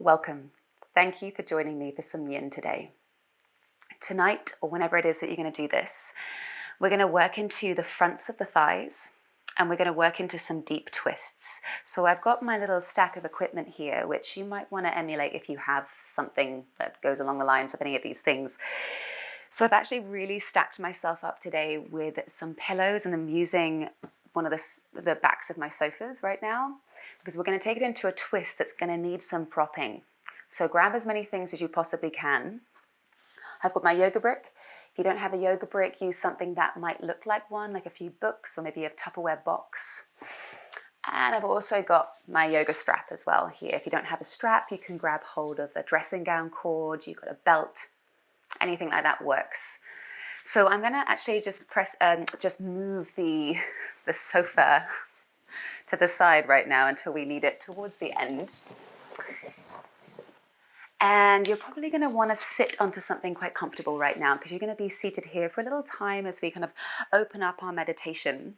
welcome. Thank you for joining me for some yin today. Tonight, or whenever it is that you're going to do this, we're going to work into the fronts of the thighs and we're going to work into some deep twists. So I've got my little stack of equipment here, which you might want to emulate if you have something that goes along the lines of any of these things. So I've actually really stacked myself up today with some pillows, and I'm using one of the backs of my sofas right now, because we're going to take it into a twist that's going to need some propping. So grab as many things as you possibly can. I've got my yoga brick. If you don't have a yoga brick, use something that might look like one, like a few books or maybe a Tupperware box. And I've also got my yoga strap as well here. If you don't have a strap, you can grab hold of a dressing gown cord, you've got a belt, anything like that works. So I'm going to actually just move the sofa to the side right now until we need it towards the end. And you're probably going to want to sit onto something quite comfortable right now, because you're going to be seated here for a little time as we kind of open up our meditation.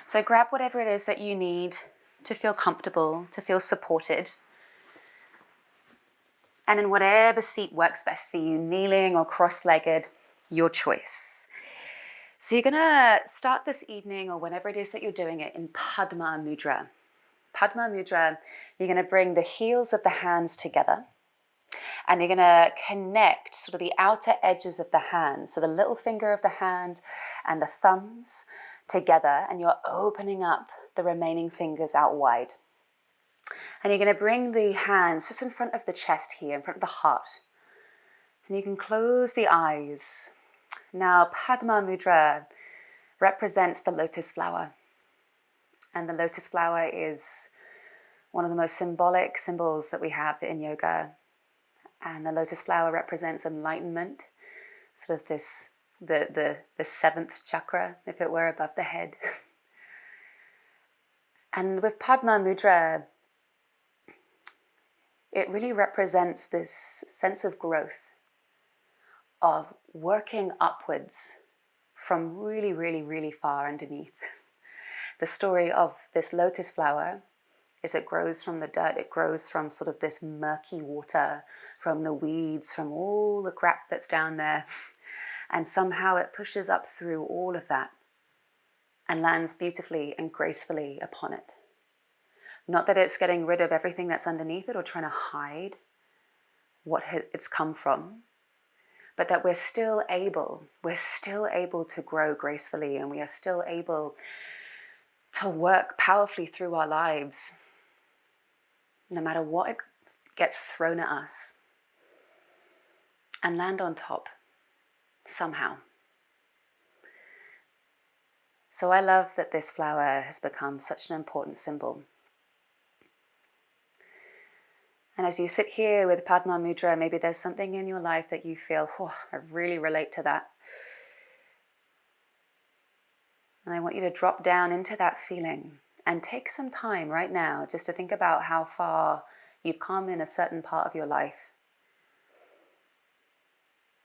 So grab whatever it is that you need to feel comfortable, to feel supported. And in whatever seat works best for you, kneeling or cross-legged, your choice. So you're going to start this evening, or whenever it is that you're doing it, in Padma Mudra. Padma Mudra, you're going to bring the heels of the hands together, and you're going to connect sort of the outer edges of the hand, so the little finger of the hand and the thumbs together, and you're opening up the remaining fingers out wide. And you're going to bring the hands just in front of the chest here, in front of the heart. And you can close the eyes. Now, Padma Mudra represents the lotus flower. And the lotus flower is one of the most symbolic symbols that we have in yoga. And the lotus flower represents enlightenment, sort of this, the seventh chakra, if it were, above the head. And with Padma Mudra, it really represents this sense of growth, of working upwards from really, really, really far underneath. The story of this lotus flower is it grows from the dirt, it grows from sort of this murky water, from the weeds, from all the crap that's down there. And somehow it pushes up through all of that and lands beautifully and gracefully upon it. Not that it's getting rid of everything that's underneath it or trying to hide what it's come from, but that we're still able to grow gracefully, and we are still able to work powerfully through our lives, no matter what gets thrown at us, and land on top somehow. So I love that this flower has become such an important symbol. And as you sit here with Padma Mudra, maybe there's something in your life that you feel, oh, I really relate to that. And I want you to drop down into that feeling and take some time right now just to think about how far you've come in a certain part of your life.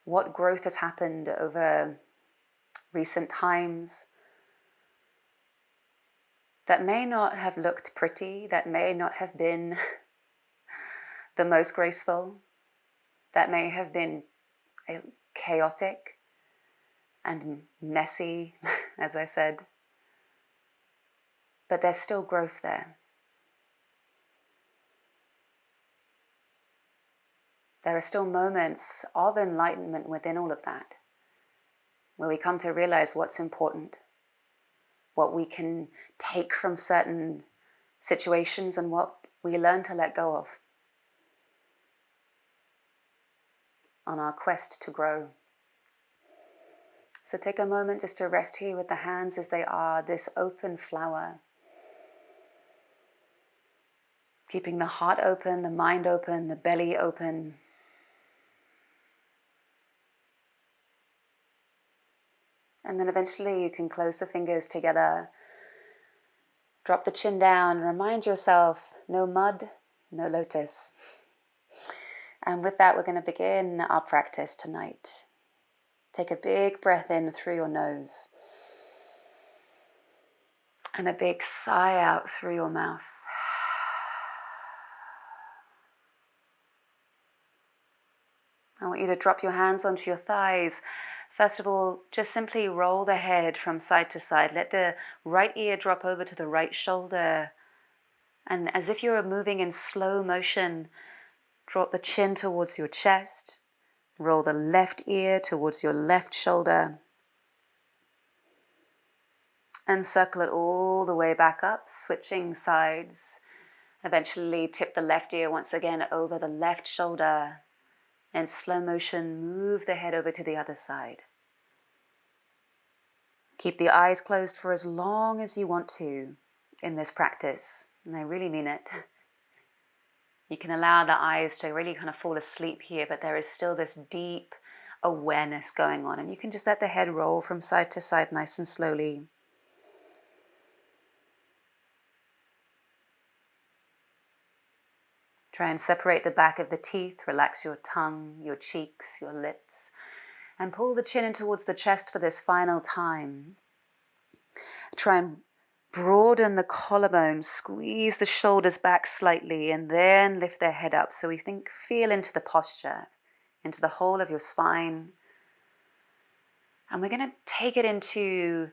What growth has happened over recent times that may not have looked pretty, that may not have been the most graceful, that may have been chaotic and messy, as I said. But there's still growth there. There are still moments of enlightenment within all of that, where we come to realize what's important, what we can take from certain situations, and what we learn to let go of on our quest to grow. So take a moment just to rest here with the hands as they are, this open flower. Keeping the heart open, the mind open, the belly open. And then eventually you can close the fingers together, drop the chin down, remind yourself, no mud, no lotus. And with that, we're going to begin our practice tonight. Take a big breath in through your nose and a big sigh out through your mouth. I want you to drop your hands onto your thighs. First of all, just simply roll the head from side to side. Let the right ear drop over to the right shoulder. And as if you were moving in slow motion, drop the chin towards your chest. Roll the left ear towards your left shoulder. And circle it all the way back up, switching sides. Eventually tip the left ear once again over the left shoulder. In slow motion, move the head over to the other side. Keep the eyes closed for as long as you want to in this practice. And I really mean it. You can allow the eyes to really kind of fall asleep here, but there is still this deep awareness going on. And you can just let the head roll from side to side nice and slowly. Try and separate the back of the teeth, relax your tongue, your cheeks, your lips, and pull the chin in towards the chest for this final time. Try and broaden the collarbone, squeeze the shoulders back slightly, and then lift their head up. So we feel into the posture, into the whole of your spine. And we're going to take it into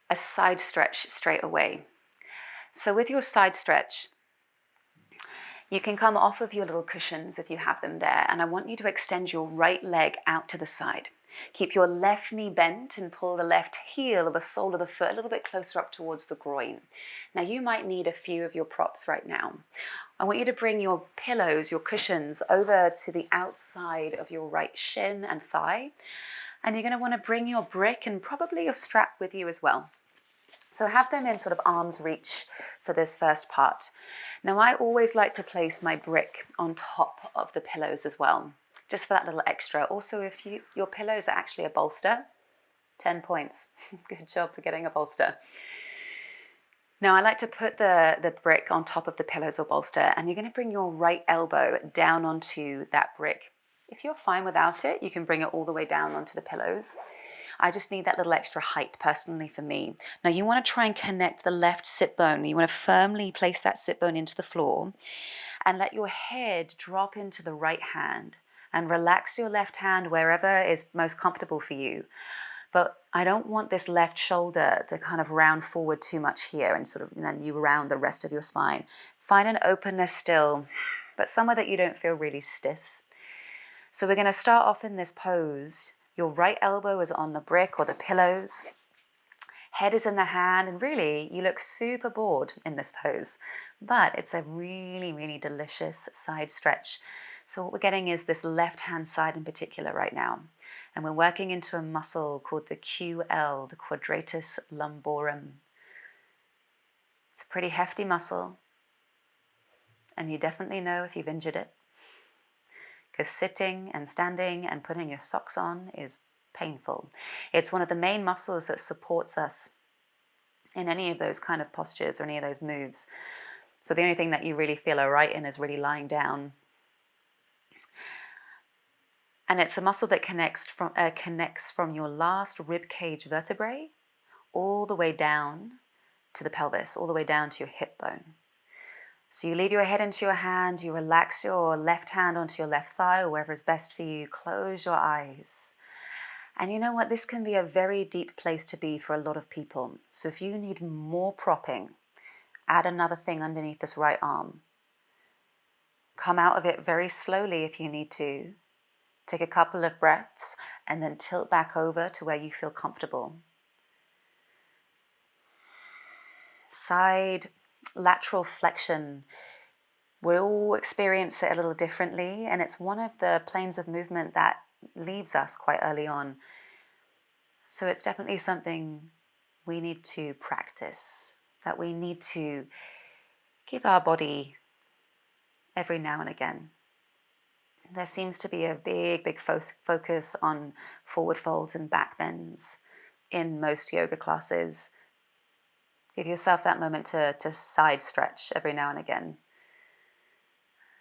a side stretch straight away. So with your side stretch, you can come off of your little cushions if you have them there, and I want you to extend your right leg out to the side. Keep your left knee bent and pull the left heel or the sole of the foot a little bit closer up towards the groin. Now you might need a few of your props right now. I want you to bring your pillows, your cushions, over to the outside of your right shin and thigh, and you're going to want to bring your brick and probably your strap with you as well. So have them in sort of arm's reach for this first part. Now I always like to place my brick on top of the pillows as well, just for that little extra. Also, if your pillows are actually a bolster, 10 points. Good job for getting a bolster. Now I like to put the brick on top of the pillows or bolster, and you're going to bring your right elbow down onto that brick. If you're fine without it, you can bring it all the way down onto the pillows. I just need that little extra height personally for me. Now you want to try and connect the left sit bone. You want to firmly place that sit bone into the floor and let your head drop into the right hand and relax your left hand wherever is most comfortable for you. But I don't want this left shoulder to kind of round forward too much here and sort of, and then you round the rest of your spine. Find an openness still, but somewhere that you don't feel really stiff. So we're going to start off in this pose. Your right elbow is on the brick or the pillows. Head is in the hand, and really you look super bored in this pose, but it's a really, really delicious side stretch. So what we're getting is this left hand side in particular right now. And we're working into a muscle called the QL, the quadratus lumborum. It's a pretty hefty muscle, and you definitely know if you've injured it, because sitting and standing and putting your socks on is painful. It's one of the main muscles that supports us in any of those kind of postures or any of those moves. So the only thing that you really feel all right in is really lying down. And it's a muscle that connects from your last rib cage vertebrae all the way down to the pelvis, all the way down to your hip bone. So you leave your head into your hand, you relax your left hand onto your left thigh, or wherever is best for you, close your eyes. And you know what, this can be a very deep place to be for a lot of people. So if you need more propping, add another thing underneath this right arm. Come out of it very slowly if you need to. Take a couple of breaths and then tilt back over to where you feel comfortable. Side lateral flexion. We all experience it a little differently, and it's one of the planes of movement that leaves us quite early on. So it's definitely something we need to practice, that we need to give our body every now and again. There seems to be a big focus on forward folds and back bends in most yoga classes. Give yourself that moment to side stretch every now and again.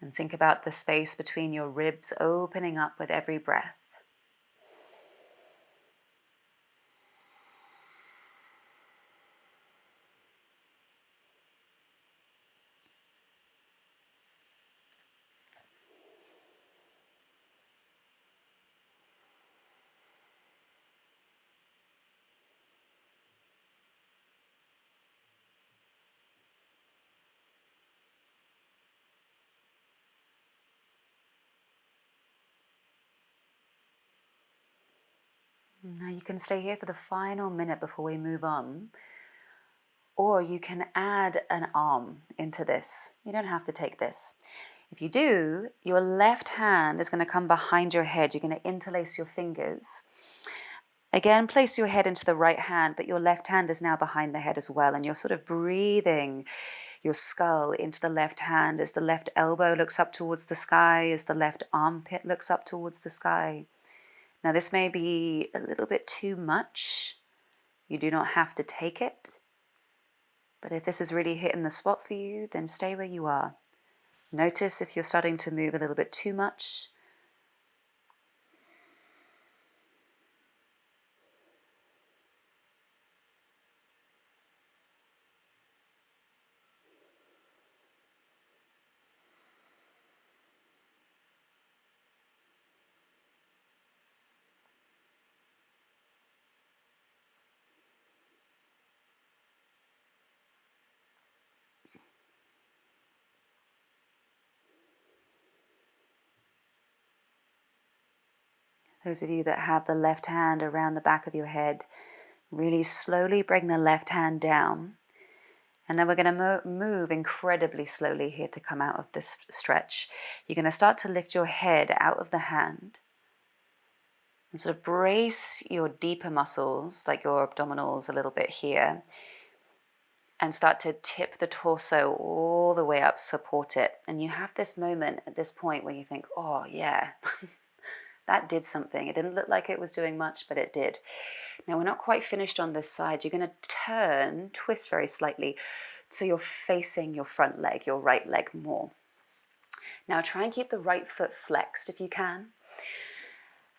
And think about the space between your ribs opening up with every breath. Now you can stay here for the final minute before we move on, or you can add an arm into this. You don't have to take this. If you do, your left hand is going to come behind your head. You're going to interlace your fingers. Again, place your head into the right hand, but your left hand is now behind the head as well. And you're sort of breathing your skull into the left hand as the left elbow looks up towards the sky, as the left armpit looks up towards the sky. Now, this may be a little bit too much. You do not have to take it. But if this is really hitting the spot for you, then stay where you are. Notice if you're starting to move a little bit too much. Those of you that have the left hand around the back of your head, really slowly bring the left hand down. And then we're going to move incredibly slowly here to come out of this stretch. You're going to start to lift your head out of the hand and sort of brace your deeper muscles, like your abdominals a little bit here, and start to tip the torso all the way up, support it. And you have this moment at this point where you think, oh yeah, that did something. It didn't look like it was doing much, but it did. Now we're not quite finished on this side. You're going to twist very slightly, so you're facing your front leg, your right leg more. Now try and keep the right foot flexed if you can.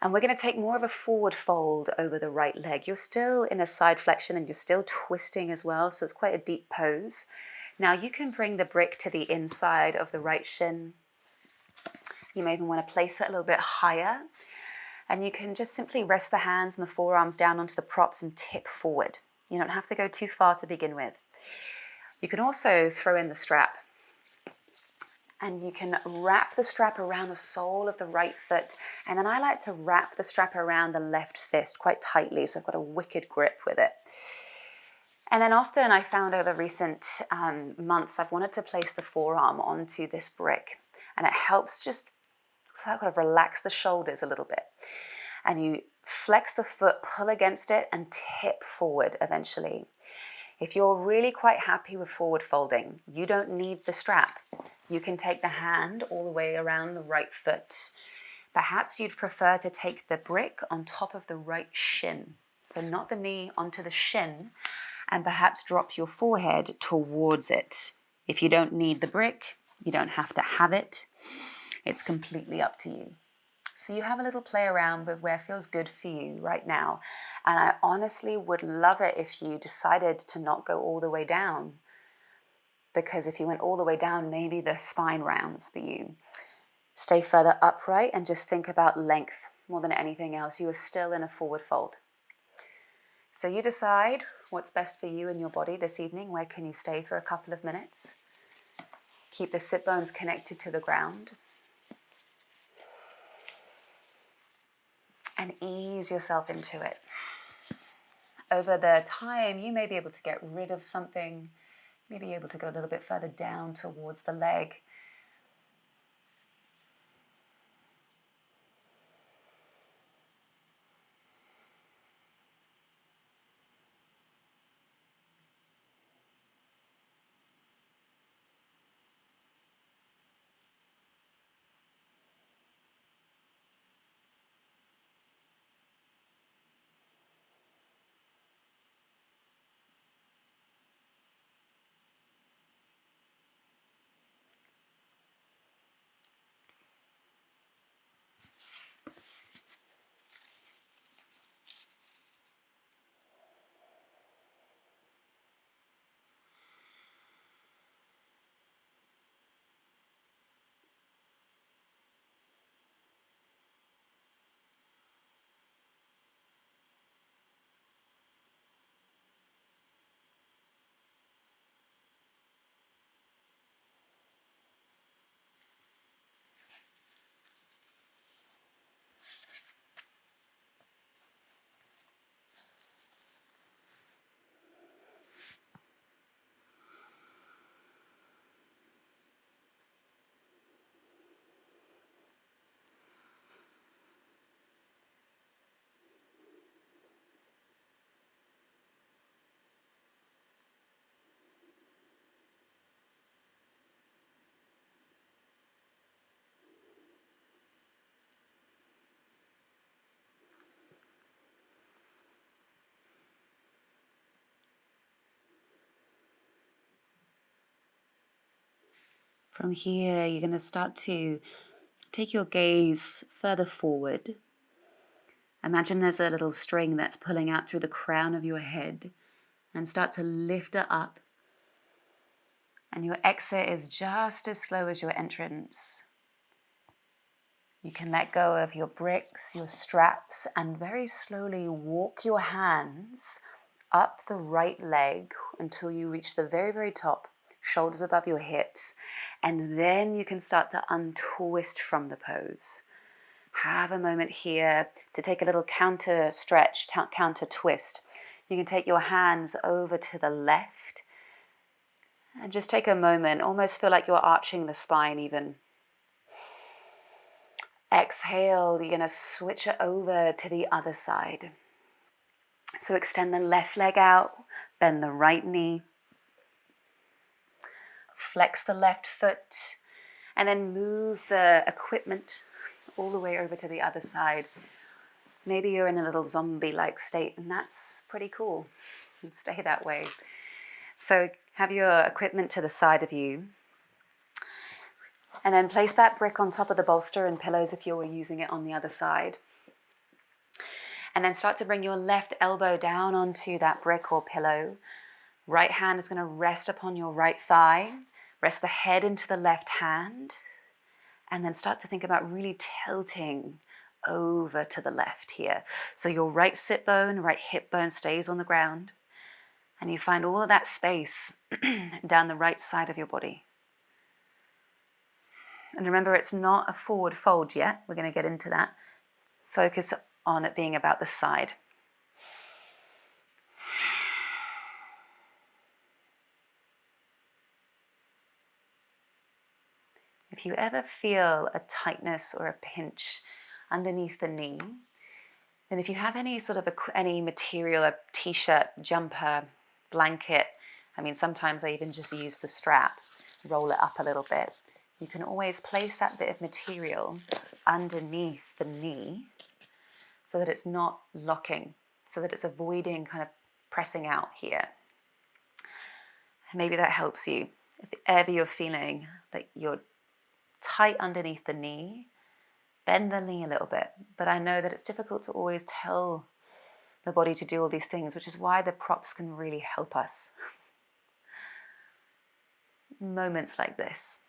And we're going to take more of a forward fold over the right leg. You're still in a side flexion and you're still twisting as well, so it's quite a deep pose. Now you can bring the brick to the inside of the right shin. You may even want to place it a little bit higher. And you can just simply rest the hands and the forearms down onto the props and tip forward. You don't have to go too far to begin with. You can also throw in the strap. And you can wrap the strap around the sole of the right foot. And then I like to wrap the strap around the left fist quite tightly, so I've got a wicked grip with it. And then often I found over recent months, I've wanted to place the forearm onto this brick. And it helps just kind of relax the shoulders a little bit. And you flex the foot, pull against it, and tip forward eventually. If you're really quite happy with forward folding, you don't need the strap. You can take the hand all the way around the right foot. Perhaps you'd prefer to take the brick on top of the right shin. So not the knee, onto the shin, and perhaps drop your forehead towards it. If you don't need the brick, you don't have to have it. It's completely up to you. So you have a little play around with where feels good for you right now. And I honestly would love it if you decided to not go all the way down. Because if you went all the way down, maybe the spine rounds for you. Stay further upright and just think about length more than anything else. You are still in a forward fold. So you decide what's best for you and your body this evening. Where can you stay for a couple of minutes? Keep the sit bones connected to the ground. And ease yourself into it. Over the time, you may be able to get rid of something, maybe able to go a little bit further down towards the leg. From here, you're going to start to take your gaze further forward. Imagine there's a little string that's pulling out through the crown of your head, and start to lift it up. And your exit is just as slow as your entrance. You can let go of your bricks, your straps, and very slowly walk your hands up the right leg until you reach the very, very top, shoulders above your hips. And then you can start to untwist from the pose. Have a moment here to take a little counter stretch, counter twist. You can take your hands over to the left and just take a moment, almost feel like you're arching the spine even. Exhale, you're going to switch it over to the other side. So extend the left leg out, bend the right knee, flex the left foot, and then move the equipment all the way over to the other side. Maybe you're in a little zombie-like state, and that's pretty cool. Stay that way. So have your equipment to the side of you. And then place that brick on top of the bolster and pillows if you were using it on the other side. And then start to bring your left elbow down onto that brick or pillow. Right hand is going to rest upon your right thigh. Rest the head into the left hand. And then start to think about really tilting over to the left here. So your right sit bone, right hip bone stays on the ground. And you find all of that space down the right side of your body. And remember, it's not a forward fold yet. We're going to get into that. Focus on it being about the side. If you ever feel a tightness or a pinch underneath the knee, then if you have any sort of any material, a t-shirt, jumper, blanket, sometimes I even just use the strap, roll it up a little bit. You can always place that bit of material underneath the knee so that it's not locking, so that it's avoiding kind of pressing out here. And maybe that helps you. If ever you're feeling that you're tight underneath the knee, bend the knee a little bit. But I know that it's difficult to always tell the body to do all these things, which is why the props can really help us. Moments like this.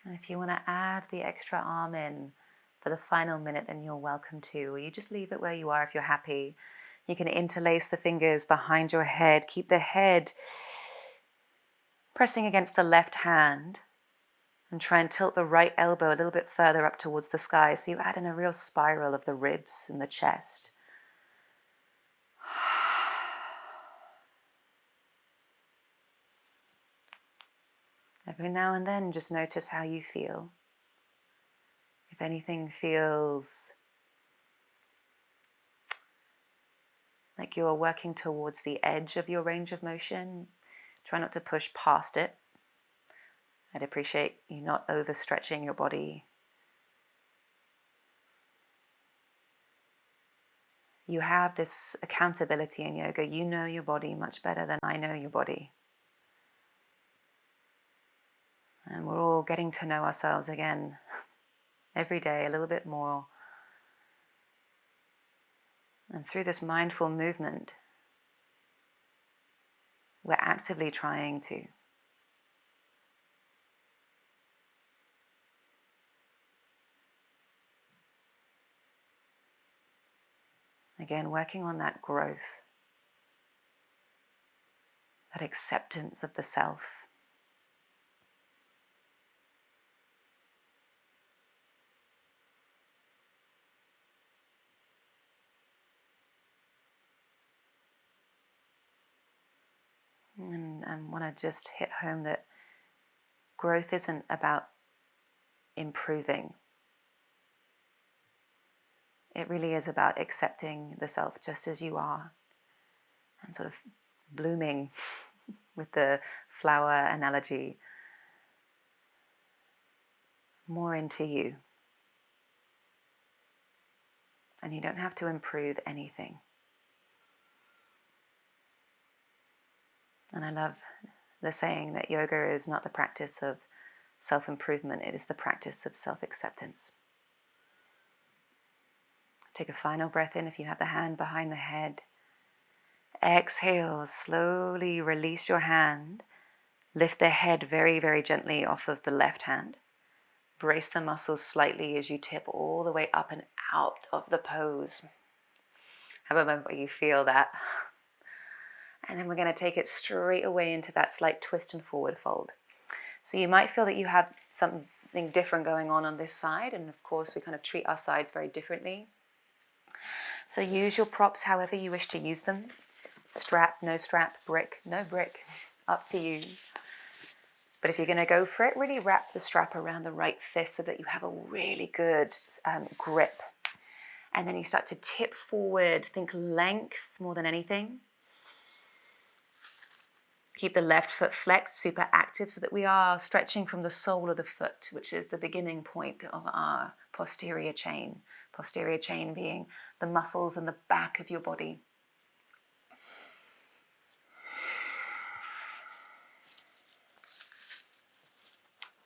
And if you want to add the extra arm in for the final minute, then you're welcome to. Or you just leave it where you are if you're happy. You can interlace the fingers behind your head. Keep the head pressing against the left hand. And try and tilt the right elbow a little bit further up towards the sky. So you add in a real spiral of the ribs and the chest. Every now and then, just notice how you feel. If anything feels like you're working towards the edge of your range of motion, try not to push past it. I'd appreciate you not overstretching your body. You have this accountability in yoga. You know your body much better than I know your body. And we're all getting to know ourselves again every day a little bit more. And through this mindful movement, we're actively trying to again, working on that growth, that acceptance of the self. And I want to just hit home that growth isn't about improving. It really is about accepting the self just as you are and sort of blooming with the flower analogy more into you. And you don't have to improve anything. And I love the saying that yoga is not the practice of self-improvement, it is the practice of self-acceptance. Take a final breath in if you have the hand behind the head. Exhale, slowly release your hand. Lift the head very, very gently off of the left hand. Brace the muscles slightly as you tip all the way up and out of the pose. Have a moment where you feel that. And then we're going to take it straight away into that slight twist and forward fold. So you might feel that you have something different going on this side. And of course, we kind of treat our sides very differently. So use your props however you wish to use them. Strap, no strap, brick, no brick. Up to you. But if you're going to go for it, really wrap the strap around the right fist so that you have a really good grip. And then you start to tip forward. Think length more than anything. Keep the left foot flexed, super active, so that we are stretching from the sole of the foot, which is the beginning point of our posterior chain. Posterior chain being the muscles in the back of your body.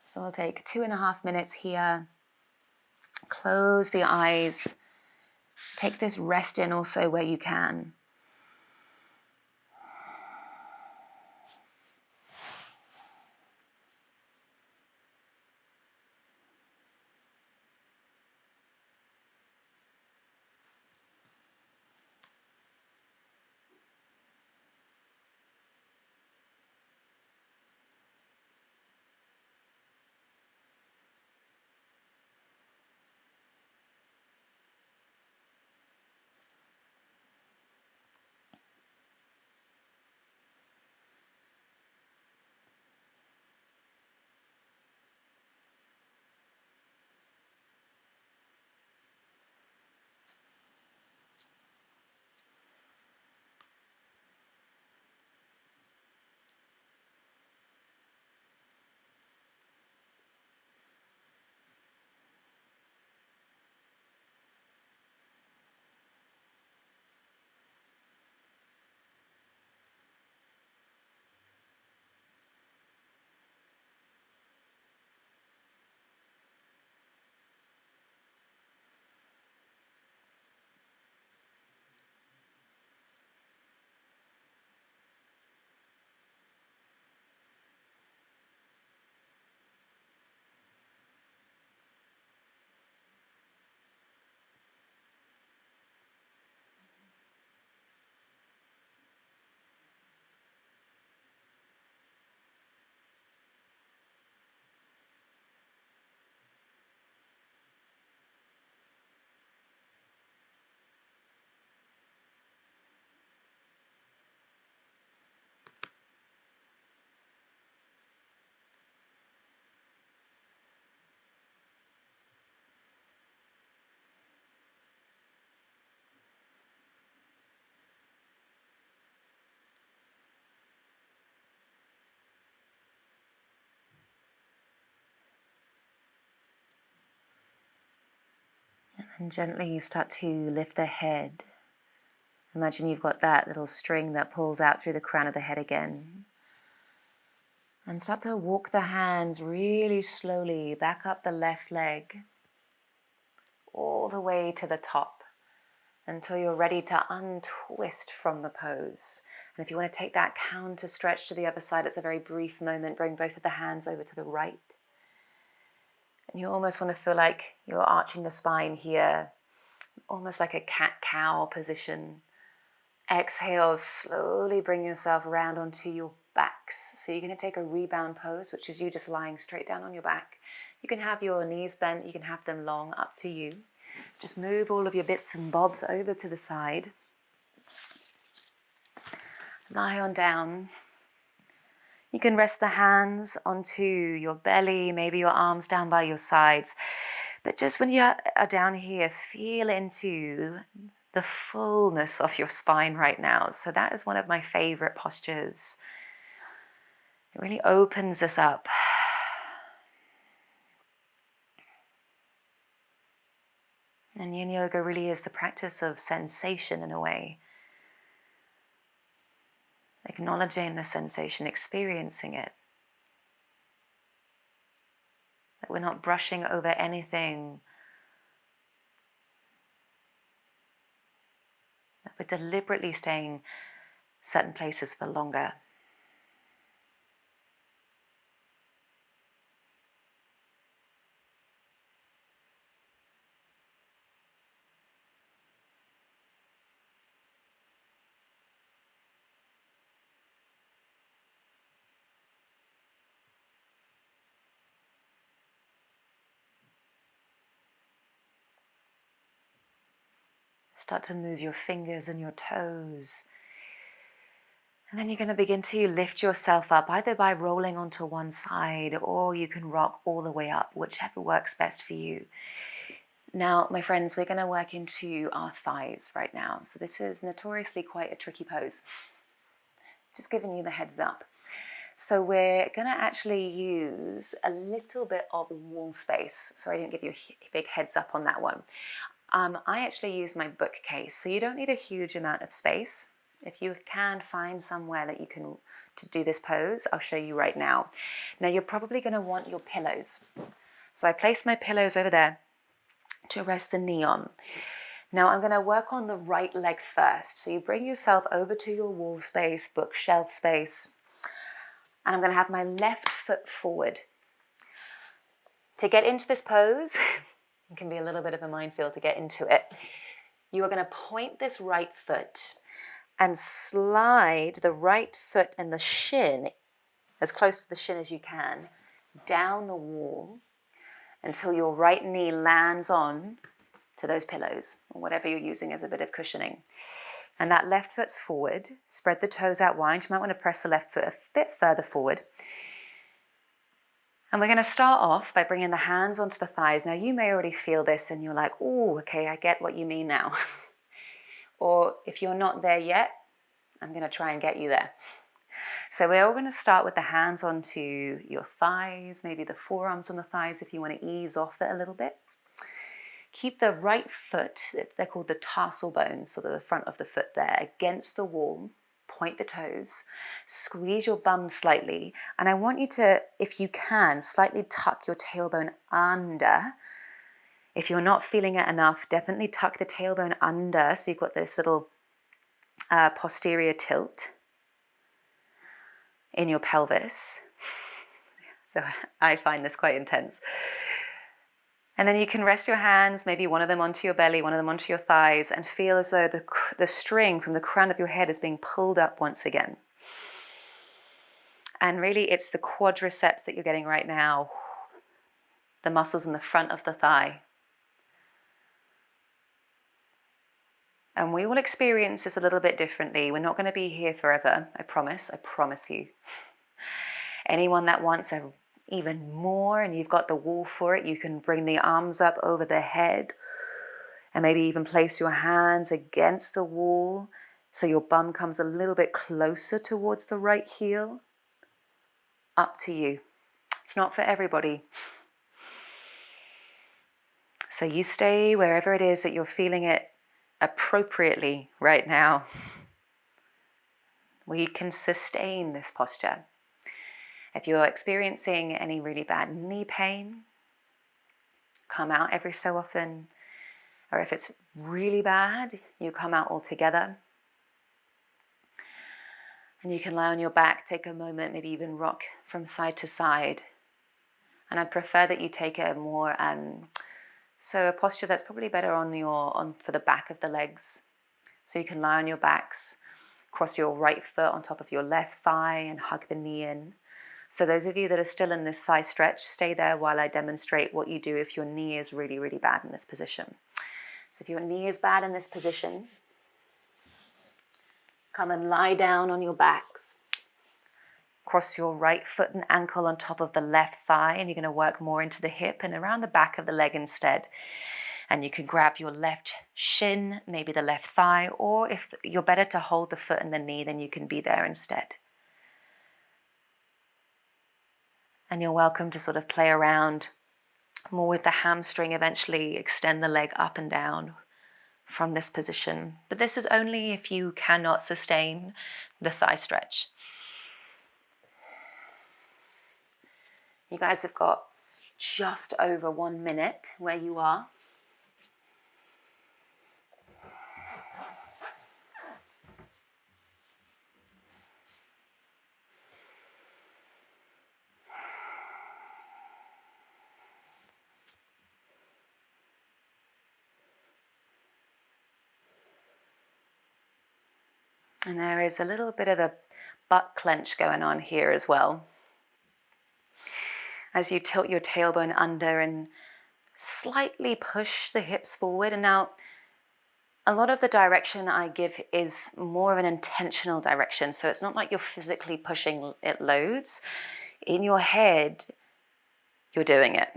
So we'll take 2.5 minutes here. Close the eyes. Take this rest in also where you can. And gently start to lift the head. Imagine you've got that little string that pulls out through the crown of the head again. And start to walk the hands really slowly back up the left leg. all the way to the top until you're ready to untwist from the pose. And if you want to take that counter stretch to the other side, it's a very brief moment. Bring both of the hands over to the right. And you almost want to feel like you're arching the spine here, almost like a cat-cow position. Exhale, slowly bring yourself around onto your backs. So you're going to take a rebound pose, which is you just lying straight down on your back. You can have your knees bent, you can have them long, up to you. Just move all of your bits and bobs over to the side. Lie on down. You can rest the hands onto your belly, maybe your arms down by your sides. But just when you are down here, feel into the fullness of your spine right now. So that is one of my favorite postures. It really opens us up. And Yin Yoga really is the practice of sensation in a way. Acknowledging the sensation, experiencing it. That we're not brushing over anything. That we're deliberately staying certain places for longer. Start to move your fingers and your toes. And then you're going to begin to lift yourself up, either by rolling onto one side, or you can rock all the way up, whichever works best for you. Now, my friends, we're going to work into our thighs right now. So this is notoriously quite a tricky pose. Just giving you the heads up. So we're going to actually use a little bit of wall space. Sorry, I didn't give you a big heads up on that one. I actually use my bookcase, so you don't need a huge amount of space. If you can find somewhere that you can to do this pose, I'll show you right now. Now you're probably going to want your pillows. So I place my pillows over there to rest the knee on. Now I'm going to work on the right leg first. So you bring yourself over to your wall space, bookshelf space, and I'm going to have my left foot forward. To get into this pose, it can be a little bit of a minefield to get into it. You are going to point this right foot and slide the right foot and the shin, as close to the shin as you can, down the wall until your right knee lands on to those pillows, or whatever you're using as a bit of cushioning. And that left foot's forward. Spread the toes out wide. You might want to press the left foot a bit further forward. And we're going to start off by bringing the hands onto the thighs. Now you may already feel this and you're like, oh, okay, I get what you mean now. Or if you're not there yet, I'm going to try and get you there. So we're all going to start with the hands onto your thighs, maybe the forearms on the thighs if you want to ease off it a little bit. Keep the right foot, they're called the tarsal bones, so the front of the foot there, against the wall. Point the toes, squeeze your bum slightly, and I want you to, if you can, slightly tuck your tailbone under. If you're not feeling it enough, definitely tuck the tailbone under so you've got this little posterior tilt in your pelvis. So I find this quite intense. And then you can rest your hands, maybe one of them onto your belly, one of them onto your thighs, and feel as though the string from the crown of your head is being pulled up once again. And really it's the quadriceps that you're getting right now, the muscles in the front of the thigh. And we will experience this a little bit differently. We're not going to be here forever, I promise you. Anyone that wants even more and you've got the wall for it, you can bring the arms up over the head and maybe even place your hands against the wall so your bum comes a little bit closer towards the right heel. Up to you. It's not for everybody. So you stay wherever it is that you're feeling it appropriately right now. We can sustain this posture. If you're experiencing any really bad knee pain, come out every so often. Or if it's really bad, you come out all together. And you can lie on your back, take a moment, maybe even rock from side to side. And I'd prefer that you take a more, so a posture that's probably better for the back of the legs. So you can lie on your backs, cross your right foot on top of your left thigh and hug the knee in. So those of you that are still in this thigh stretch, stay there while I demonstrate what you do if your knee is really, really bad in this position. So if your knee is bad in this position, come and lie down on your backs. Cross your right foot and ankle on top of the left thigh, and you're going to work more into the hip and around the back of the leg instead. And you can grab your left shin, maybe the left thigh, or if you're better to hold the foot and the knee, then you can be there instead. And you're welcome to sort of play around more with the hamstring, eventually extend the leg up and down from this position. But this is only if you cannot sustain the thigh stretch. You guys have got just over 1 minute where you are. And there is a little bit of a butt clench going on here as well. As you tilt your tailbone under and slightly push the hips forward. And now, a lot of the direction I give is more of an intentional direction. So it's not like you're physically pushing it loads. In your head, you're doing it.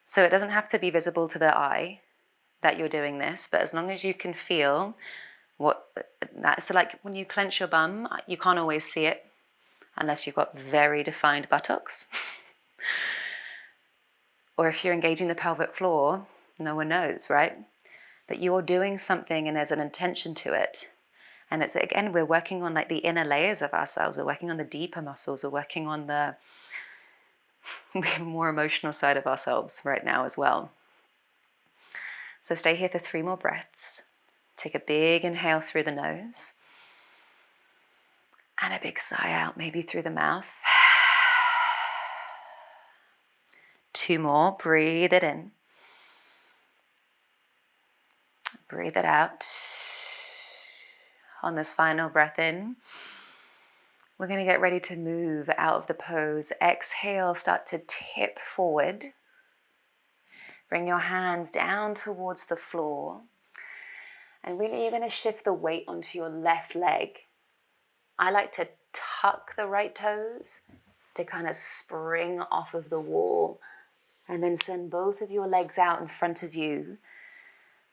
So it doesn't have to be visible to the eye that you're doing this, but as long as you can feel so like when you clench your bum, you can't always see it unless you've got very defined buttocks. Or if you're engaging the pelvic floor, no one knows, right? But you're doing something and there's an intention to it. And it's, again, we're working on like the inner layers of ourselves. We're working on the deeper muscles. We're working on the more emotional side of ourselves right now as well. So stay here for 3 more breaths. Take a big inhale through the nose. And a big sigh out, maybe through the mouth. 2 more. Breathe it in. Breathe it out. On this final breath in, we're going to get ready to move out of the pose. Exhale, start to tip forward. Bring your hands down towards the floor. And really you're going to shift the weight onto your left leg. I like to tuck the right toes to kind of spring off of the wall and then send both of your legs out in front of you.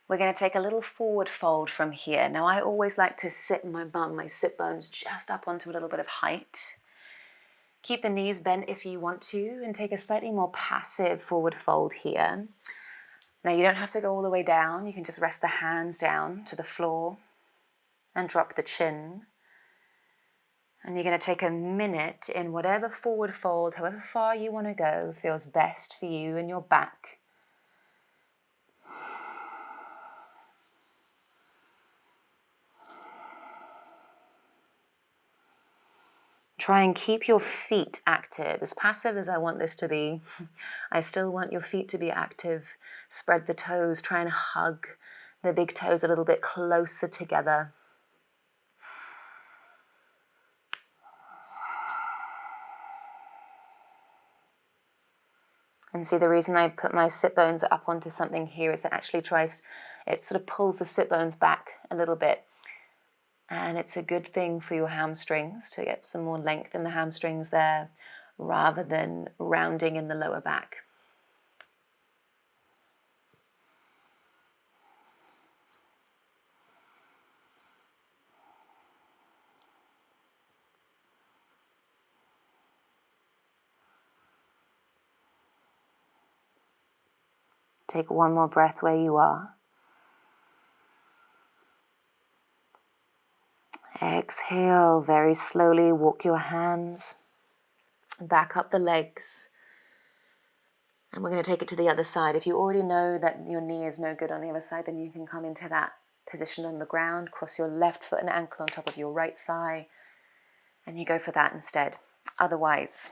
We're going to take a little forward fold from here. Now I always like to sit my bum, my sit bones just up onto a little bit of height. Keep the knees bent if you want to and take a slightly more passive forward fold here. Now you don't have to go all the way down. You can just rest the hands down to the floor and drop the chin. And you're going to take a minute in whatever forward fold, however far you want to go, feels best for you and your back. Try and keep your feet active. As passive as I want this to be, I still want your feet to be active. Spread the toes, try and hug the big toes a little bit closer together. And see, the reason I put my sit bones up onto something here is it actually it sort of pulls the sit bones back a little bit. And it's a good thing for your hamstrings to get some more length in the hamstrings there rather than rounding in the lower back. Take 1 more breath where you are. Exhale, very slowly walk your hands back up the legs. And we're going to take it to the other side. If you already know that your knee is no good on the other side, then you can come into that position on the ground, cross your left foot and ankle on top of your right thigh, and you go for that instead. Otherwise,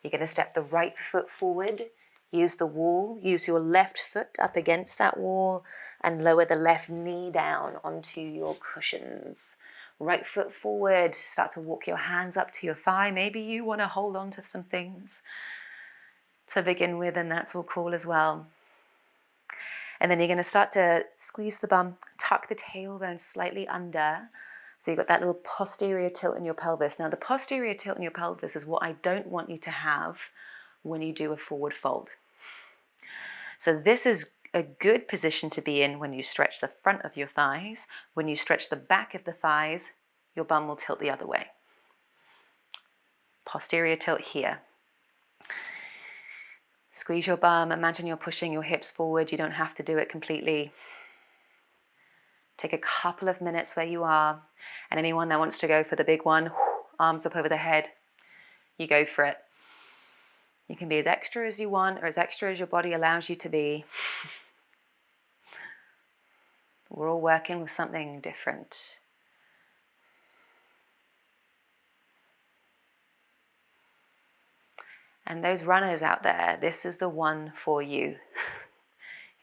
you're going to step the right foot forward, use the wall, use your left foot up against that wall, and lower the left knee down onto your cushions. Right foot forward, start to walk your hands up to your thigh. Maybe you want to hold on to some things to begin with, and that's all cool as well. And then you're going to start to squeeze the bum, tuck the tailbone slightly under. So you've got that little posterior tilt in your pelvis. Now the posterior tilt in your pelvis is what I don't want you to have when you do a forward fold. So this is a good position to be in when you stretch the front of your thighs. When you stretch the back of the thighs, your bum will tilt the other way. Posterior tilt here. Squeeze your bum, imagine you're pushing your hips forward. You don't have to do it completely. Take a couple of minutes where you are. And anyone that wants to go for the big one, arms up over the head, you go for it. You can be as extra as you want or as extra as your body allows you to be. We're all working with something different. And those runners out there, this is the one for you.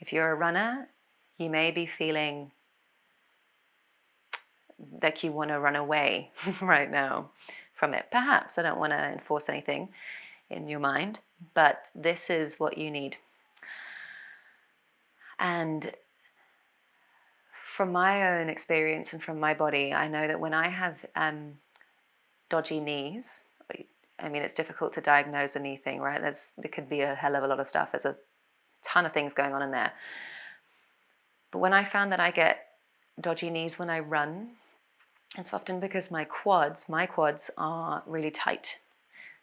If you're a runner, you may be feeling like you want to run away right now from it. Perhaps, I don't want to enforce anything in your mind, but this is what you need. And from my own experience and from my body, I know that when I have dodgy knees, I mean, it's difficult to diagnose a knee thing, right? There could be a hell of a lot of stuff. There's a ton of things going on in there. But when I found that I get dodgy knees when I run, it's often because my quads are really tight.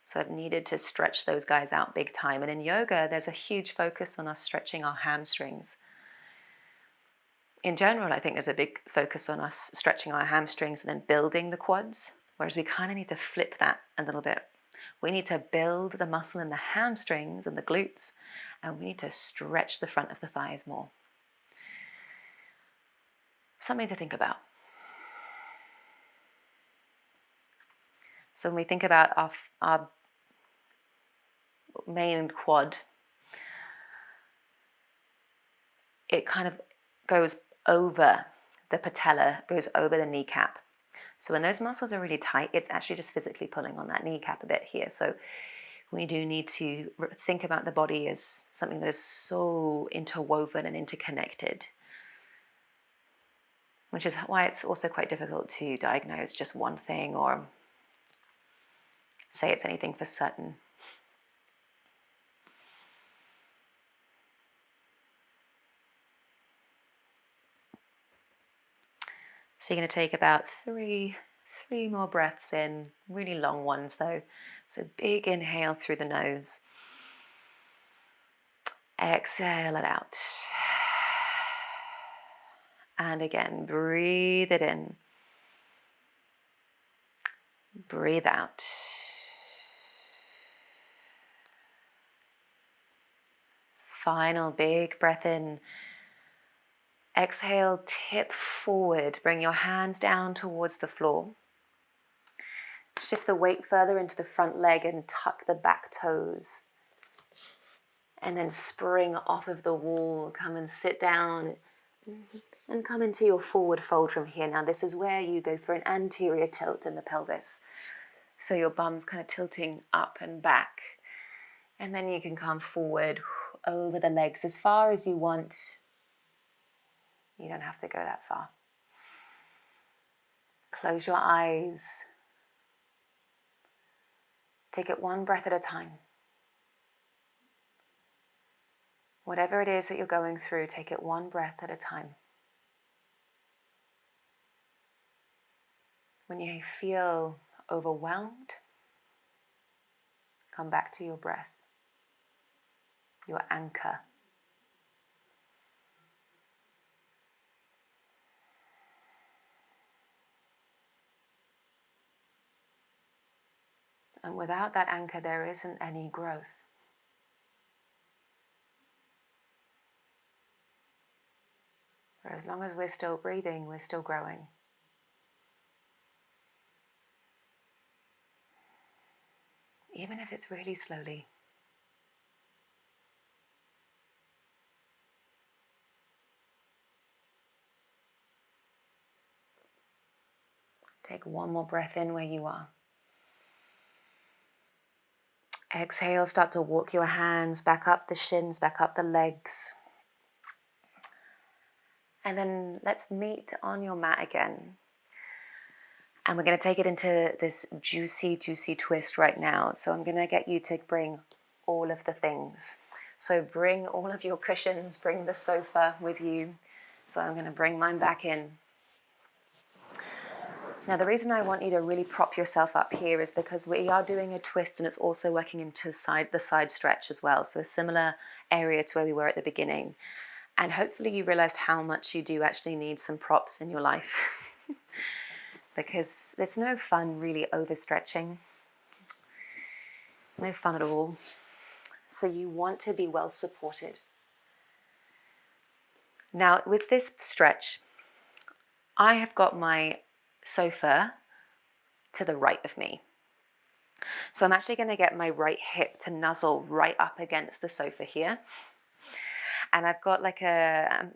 So I've needed to stretch those guys out big time. And in yoga, there's a huge focus on us stretching our hamstrings. In general, I think there's a big focus on us stretching our hamstrings and then building the quads, whereas we kind of need to flip that a little bit. We need to build the muscle in the hamstrings and the glutes, and we need to stretch the front of the thighs more. Something to think about. So when we think about our main quad, it kind of goes over the patella, goes over the kneecap. So when those muscles are really tight, it's actually just physically pulling on that kneecap a bit here. So we do need to think about the body as something that is so interwoven and interconnected, which is why it's also quite difficult to diagnose just one thing or say it's anything for certain. So you're going to take about three more breaths in, really long ones though. So big inhale through the nose. Exhale it out. And again, breathe it in. Breathe out. Final big breath in. Exhale, tip forward. Bring your hands down towards the floor. Shift the weight further into the front leg and tuck the back toes. And then spring off of the wall. Come and sit down and come into your forward fold from here. Now this is where you go for an anterior tilt in the pelvis. So your bum's kind of tilting up and back. And then you can come forward over the legs as far as you want. You don't have to go that far. Close your eyes. Take it one breath at a time. Whatever it is that you're going through, take it one breath at a time. When you feel overwhelmed, come back to your breath, your anchor. And without that anchor, there isn't any growth. For as long as we're still breathing, we're still growing. Even if it's really slowly. Take one more breath in where you are. Exhale, start to walk your hands back up the shins, back up the legs. And then let's meet on your mat again. And we're going to take it into this juicy, juicy twist right now. So I'm going to get you to bring all of the things. So bring all of your cushions, bring the sofa with you. So I'm going to bring mine back in. Now the reason I want you to really prop yourself up here is because we are doing a twist and it's also working into the side stretch as well. So a similar area to where we were at the beginning. And hopefully you realized how much you do actually need some props in your life. Because it's no fun really overstretching. No fun at all. So you want to be well supported. Now with this stretch, I have got my sofa to the right of me. So I'm actually going to get my right hip to nuzzle right up against the sofa here. And I've got like I'm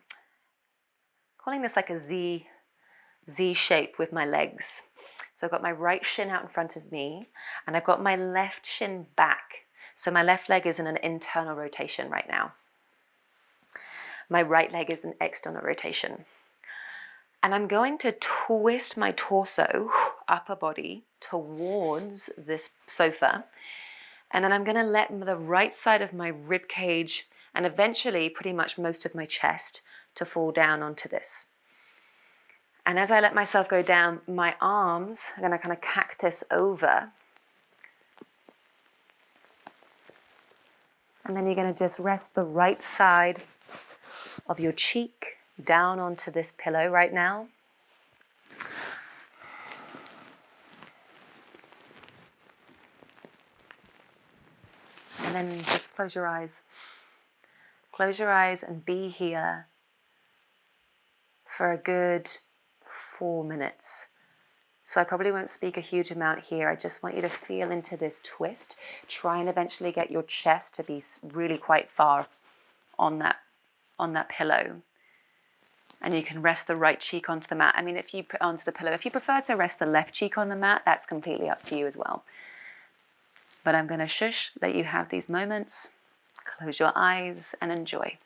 calling this like a Z shape with my legs. So I've got my right shin out in front of me and I've got my left shin back. So my left leg is in an internal rotation right now. My right leg is an external rotation. And I'm going to twist my torso, upper body, towards this sofa. And then I'm going to let the right side of my rib cage and eventually pretty much most of my chest to fall down onto this. And as I let myself go down, my arms are going to kind of cactus over. And then you're going to just rest the right side of your cheek down onto this pillow right now. And then just close your eyes. Close your eyes and be here for a good 4 minutes. So I probably won't speak a huge amount here. I just want you to feel into this twist. Try and eventually get your chest to be really quite far on that pillow. And you can rest the right cheek onto the mat. I mean, if you put onto the pillow, if you prefer to rest the left cheek on the mat, that's completely up to you as well. But I'm going to shush, let you have these moments. Close your eyes and enjoy.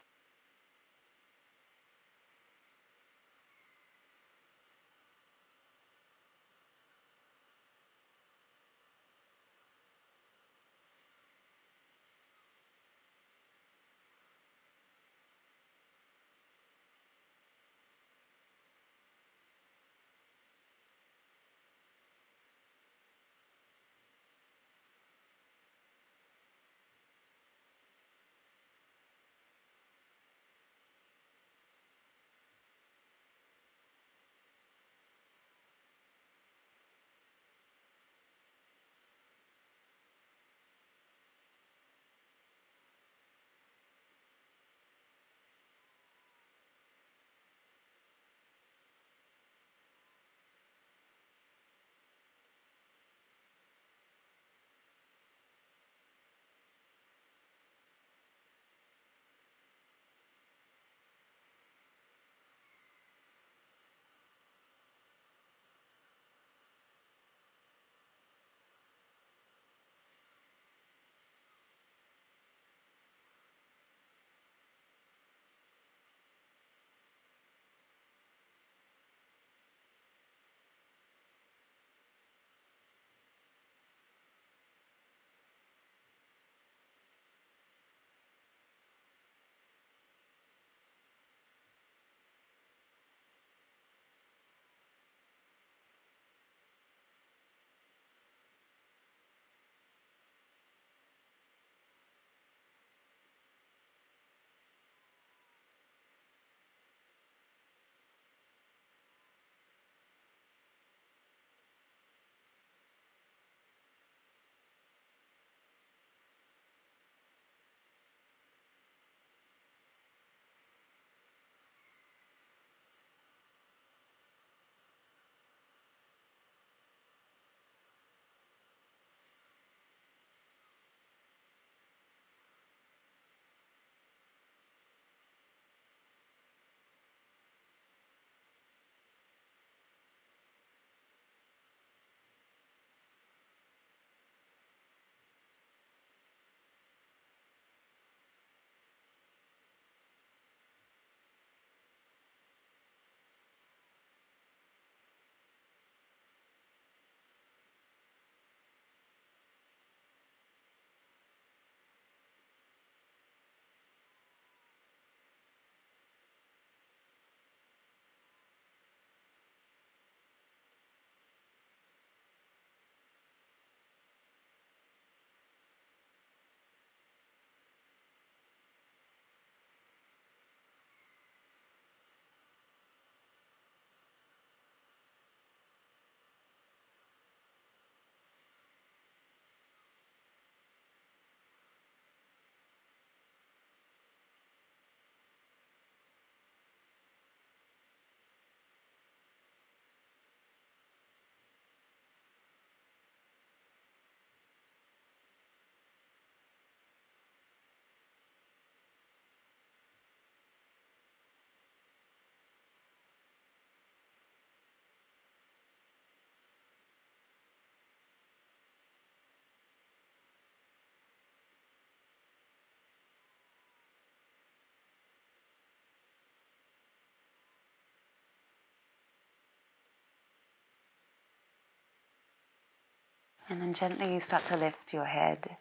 And then gently you start to lift your head,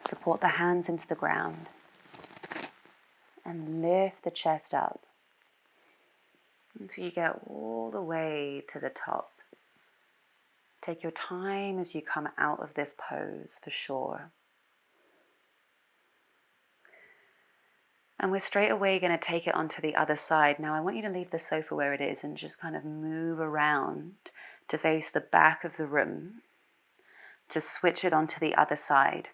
support the hands into the ground, and lift the chest up until you get all the way to the top. Take your time as you come out of this pose for sure. And we're straight away going to take it onto the other side. Now I want you to leave the sofa where it is and just kind of move around to face the back of the room to switch it onto the other side.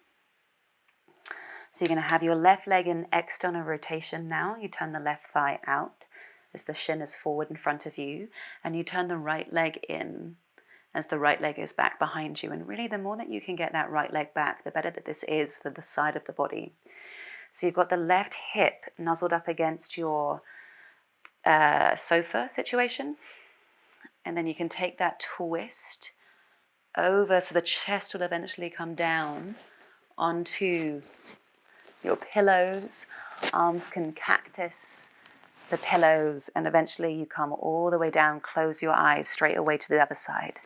So you're going to have your left leg in external rotation now. You turn the left thigh out as the shin is forward in front of you, and you turn the right leg in as the right leg is back behind you. And really, the more that you can get that right leg back, the better that this is for the side of the body. So you've got the left hip nuzzled up against your sofa situation, and then you can take that twist over so the chest will eventually come down onto your pillows. Arms can cactus the pillows, and eventually you come all the way down, close your eyes straight away to the other side.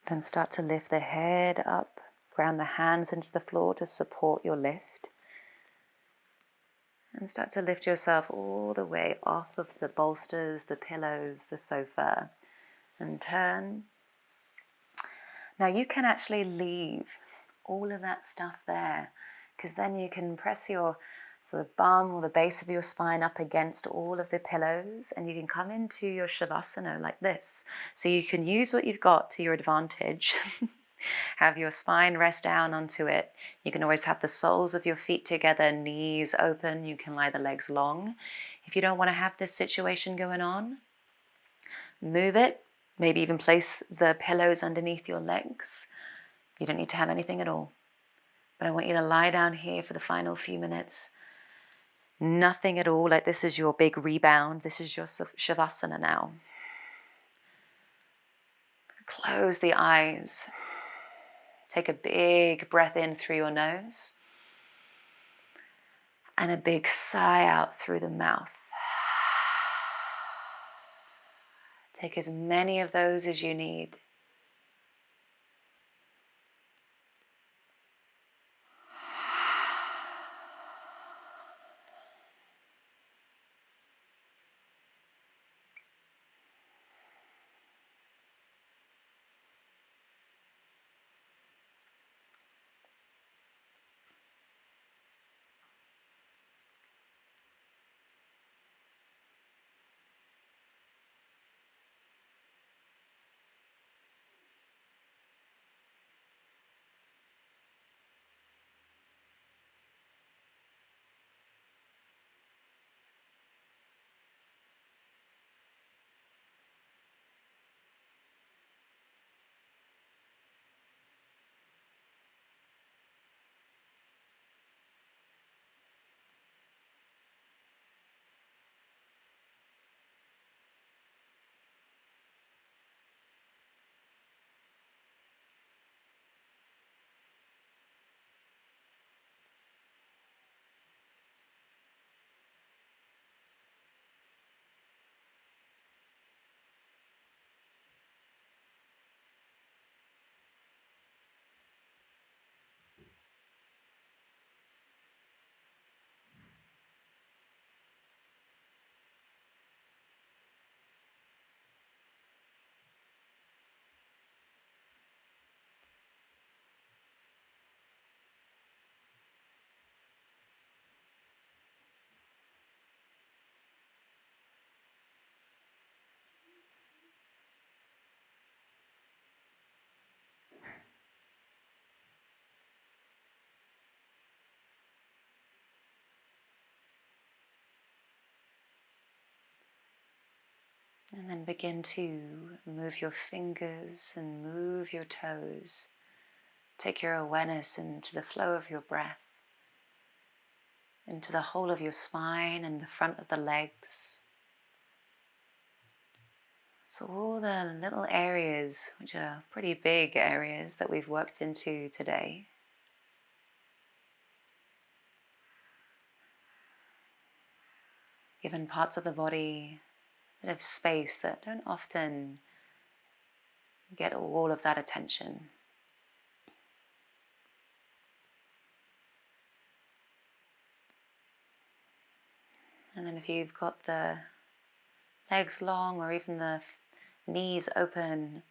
Then start to lift the head up, ground the hands into the floor to support your lift. And start to lift yourself all the way off of the bolsters, the pillows, the sofa, and turn. Now you can actually leave all of that stuff there, because then you can press your sort of bum or the base of your spine up against all of the pillows, and you can come into your Shavasana like this. So you can use what you've got to your advantage. Have your spine rest down onto it. You can always have the soles of your feet together, knees open. You can lie the legs long. If you don't want to have this situation going on, move it. Maybe even place the pillows underneath your legs. You don't need to have anything at all. But I want you to lie down here for the final few minutes. Nothing at all, like this is your big rebound. This is your Shavasana now. Close the eyes. Take a big breath in through your nose. And a big sigh out through the mouth. Take as many of those as you need. And then begin to move your fingers and move your toes. Take your awareness into the flow of your breath, into the whole of your spine and the front of the legs. So all the little areas, which are pretty big areas that we've worked into today. Given parts of the body that have space that don't often get all of that attention. And then if you've got the legs long or even the knees open,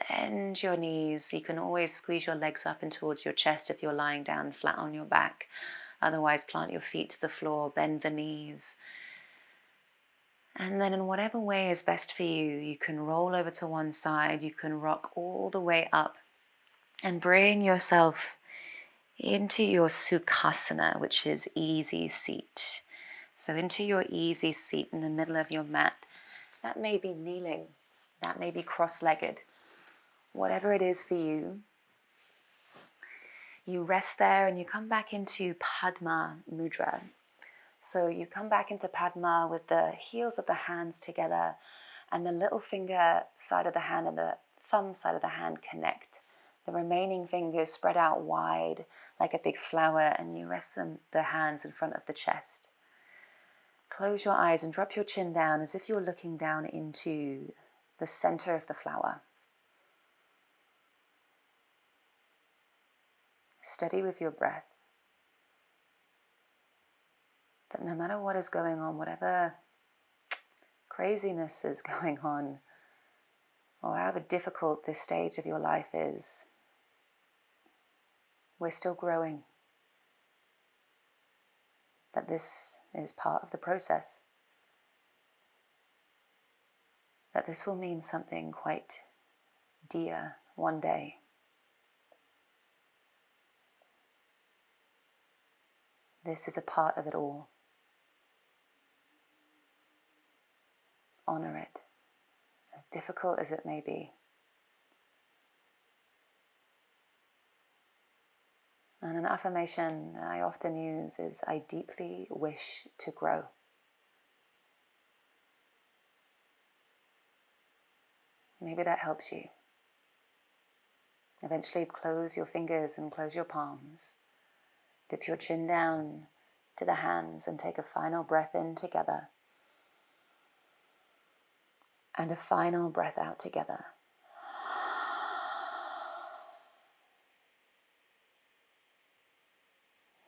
bend your knees. You can always squeeze your legs up and towards your chest if you're lying down flat on your back. Otherwise, plant your feet to the floor, bend the knees. And then in whatever way is best for you, you can roll over to one side, you can rock all the way up and bring yourself into your Sukhasana, which is easy seat. So into your easy seat in the middle of your mat. That may be kneeling, that may be cross-legged. Whatever it is for you, you rest there and you come back into Padma Mudra. So you come back into Padma with the heels of the hands together and the little finger side of the hand and the thumb side of the hand connect. The remaining fingers spread out wide like a big flower, and you rest the hands in front of the chest. Close your eyes and drop your chin down as if you're looking down into the center of the flower. steady with your breath. That no matter what is going on, whatever craziness is going on, or however difficult this stage of your life is, we're still growing. That this is part of the process. That this will mean something quite dear one day. This is a part of it all. Honor it, as difficult as it may be. And an affirmation I often use is, I deeply wish to grow. Maybe that helps you. Eventually close your fingers and close your palms. Dip your chin down to the hands and take a final breath in together. And a final breath out together.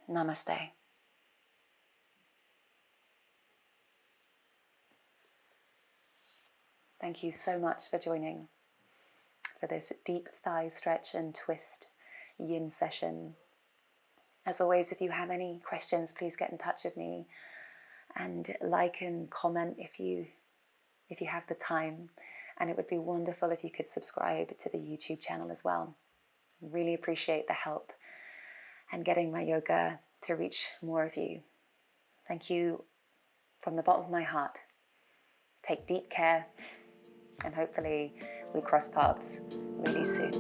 Namaste. Thank you so much for joining for this deep thigh stretch and twist yin session. As always, if you have any questions, please get in touch with me and like and comment if you have the time. And it would be wonderful if you could subscribe to the YouTube channel as well. Really appreciate the help and getting my yoga to reach more of you. Thank you from the bottom of my heart. Take deep care, and hopefully we cross paths really soon.